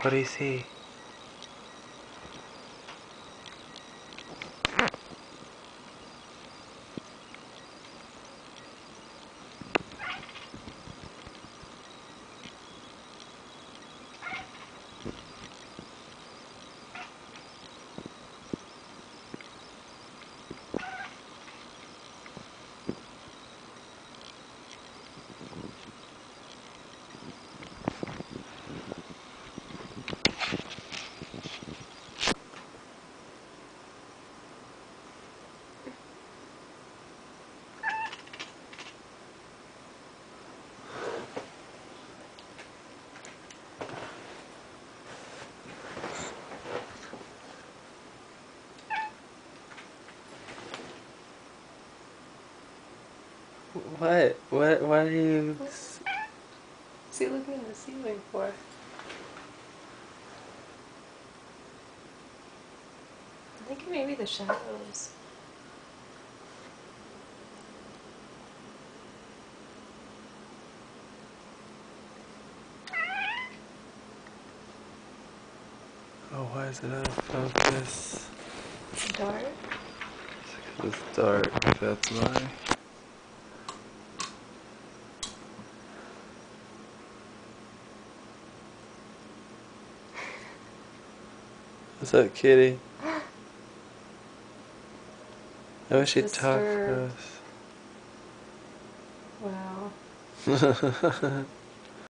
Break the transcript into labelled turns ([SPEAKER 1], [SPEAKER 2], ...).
[SPEAKER 1] What do you see? What? What are you...
[SPEAKER 2] What's he looking at the ceiling for? I think maybe the shadows.
[SPEAKER 1] Oh, why is it out of focus?
[SPEAKER 2] It's dark.
[SPEAKER 1] It's dark, that's why. What's up, kitty? I wish you'd talk
[SPEAKER 2] Disturbed.
[SPEAKER 1] to
[SPEAKER 2] Wow.
[SPEAKER 1] us.